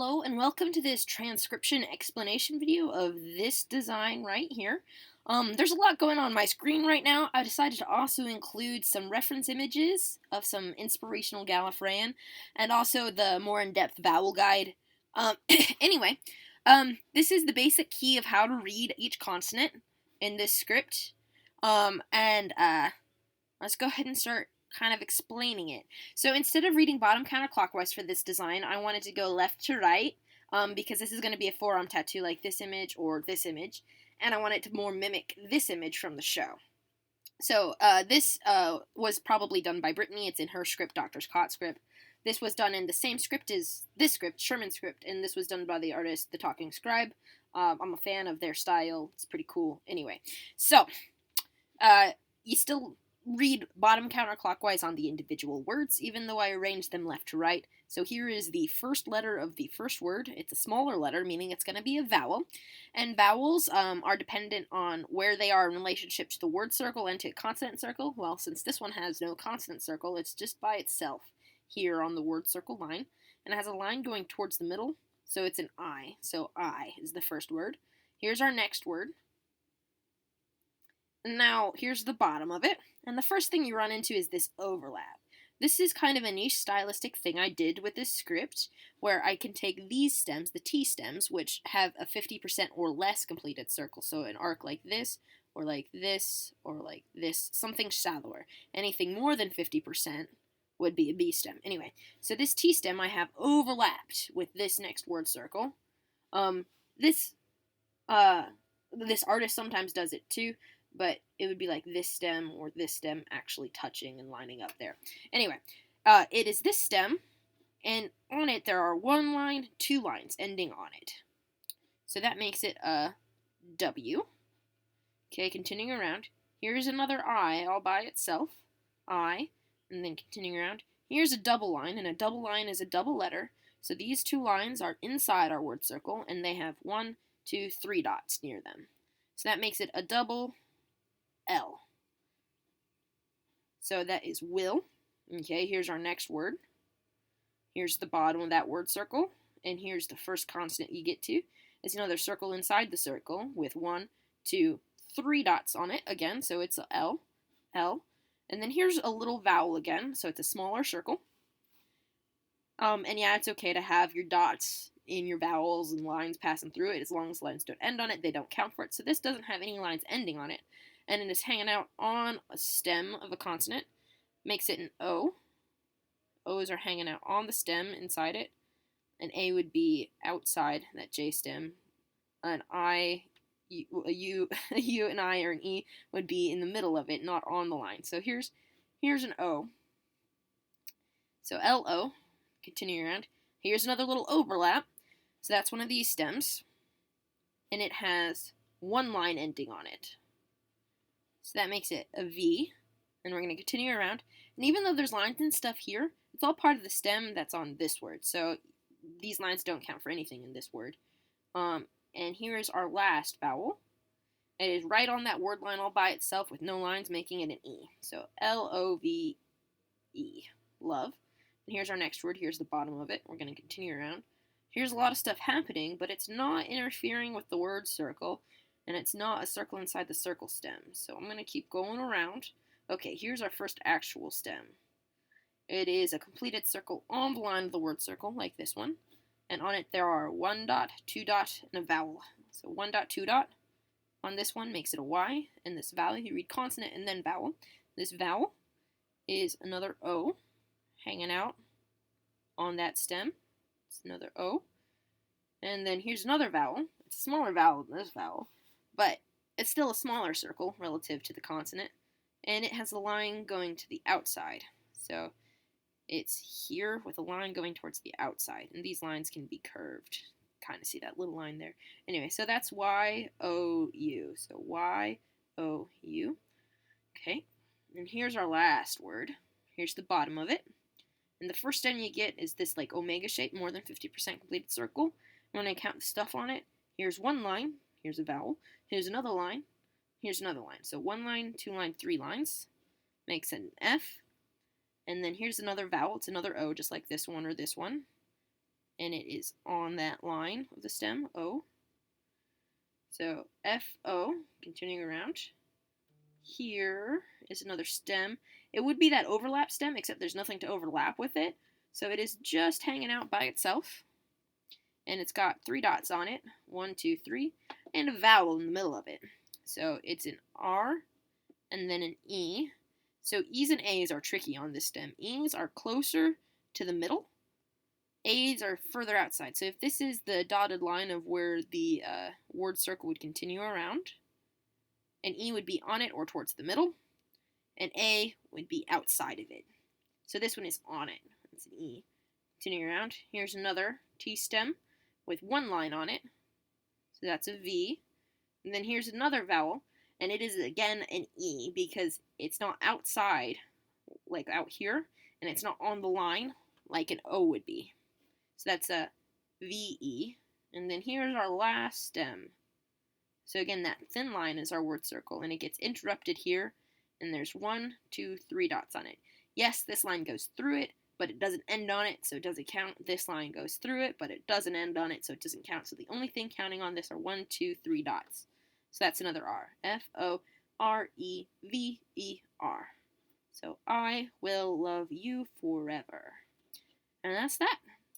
Hello and welcome to this transcription explanation video of this design right here. There's a lot going on my screen right now. I decided to also include some reference images of some inspirational Gallifreyan and also the more in-depth vowel guide. Anyway, this is the basic key of how to read each consonant in this script. Let's go ahead and start kind of explaining it. So instead of reading bottom counterclockwise for this design, I wanted to go left to right because this is going to be a forearm tattoo like this image or this image, and I want it to more mimic this image from the show. So this was probably done by Brittany. It's in her script, Dr. Scott's script. This was done in the same script as this script, Sherman's script, and this was done by the artist, The Talking Scribe. I'm a fan of their style. It's pretty cool. Anyway, so you still read bottom counterclockwise on the individual words, even though I arranged them left to right. So here is the first letter of the first word. It's a smaller letter, meaning it's going to be a vowel. And vowels are dependent on where they are in relationship to the word circle and to a consonant circle. Well, since this one has no consonant circle, it's just by itself here on the word circle line. And it has a line going towards the middle, so it's an I. So I is the first word. Here's our next word. Now, here's the bottom of it, and the first thing you run into is this overlap. This is kind of a niche stylistic thing I did with this script, where I can take these stems, the T stems, which have a 50% or less completed circle, so an arc like this, or like this, or like this, something shallower. Anything more than 50% would be a B stem. Anyway, so this T stem I have overlapped with this next word circle. This artist sometimes does it too, but it would be like this stem or this stem actually touching and lining up there. Anyway, it is this stem, and on it there are one line, two lines ending on it. So that makes it a W. Okay, continuing around. Here's another I all by itself. I, and then continuing around. Here's a double line, and a double line is a double letter. So these two lines are inside our word circle, and they have 1, 2, 3 dots near them. So that makes it a double L. So that is will. Okay, here's our next word. Here's the bottom of that word circle, and here's the first consonant you get to. It's another circle inside the circle with 1, 2, 3 dots on it again, so it's a L, L. And then here's a little vowel again, so it's a smaller circle. And yeah, it's okay to have your dots in your vowels and lines passing through it. As long as lines don't end on it, they don't count for it. So this doesn't have any lines ending on it, and it is hanging out on a stem of a consonant. Makes it an O. O's are hanging out on the stem inside it. An A would be outside that J stem. An I, a U and I or an E would be in the middle of it, not on the line. So here's an O. So L-O, continuing around. Here's another little overlap. So that's one of these stems, and it has one line ending on it. So that makes it a V, and we're going to continue around. And even though there's lines and stuff here, it's all part of the stem that's on this word. So these lines don't count for anything in this word. And here is our last vowel. It is right on that word line all by itself with no lines, making it an E. So L-O-V-E, love. And here's our next word. Here's the bottom of it. We're going to continue around. Here's a lot of stuff happening, but it's not interfering with the word circle, and it's not a circle inside the circle stem. So I'm going to keep going around. Okay, here's our first actual stem. It is a completed circle on the line of the word circle, like this one. And on it there are 1 dot, 2 dot, and a vowel. So 1 dot, 2 dot on this one makes it a Y, and this vowel, you read consonant and then vowel. This vowel is another O hanging out on that stem. It's another O. And then here's another vowel. It's a smaller vowel than this vowel, but it's still a smaller circle relative to the consonant. And it has a line going to the outside. So it's here with a line going towards the outside. And these lines can be curved. Kind of see that little line there. Anyway, so that's Y-O-U. So Y-O-U. Okay. And here's our last word. Here's the bottom of it. And the first stem you get is this like omega shape, more than 50% completed circle. When I count the stuff on it, here's one line, here's a vowel, here's another line, here's another line. So 1 line, 2 line, 3 lines makes an F. And then here's another vowel, it's another O, just like this one or this one. and it is on that line of the stem, O. So F-O, continuing around. Here is another stem. It would be that overlap stem, except there's nothing to overlap with it. So it is just hanging out by itself. And it's got 3 dots on it, 1, 2, 3, and a vowel in the middle of it. So it's an R and then an E. So E's and A's are tricky on this stem. E's are closer to the middle. A's are further outside. So if this is the dotted line of where the word circle would continue around, an E would be on it or towards the middle, and A would be outside of it. So this one is on it. It's an E. Continuing around, here's another T stem with 1 line on it. So that's a V. And then here's another vowel, and it is again an E because it's not outside, like out here, and it's not on the line like an O would be. So that's a VE. And then here's our last stem. So again, that thin line is our word circle, and it gets interrupted here, and there's 1, 2, 3 dots on it. Yes, this line goes through it, but it doesn't end on it, so it doesn't count. This line goes through it, but it doesn't end on it, so it doesn't count. So the only thing counting on this are 1, 2, 3 dots. So that's another R. F-O-R-E-V-E-R. So I will love you forever. And that's that.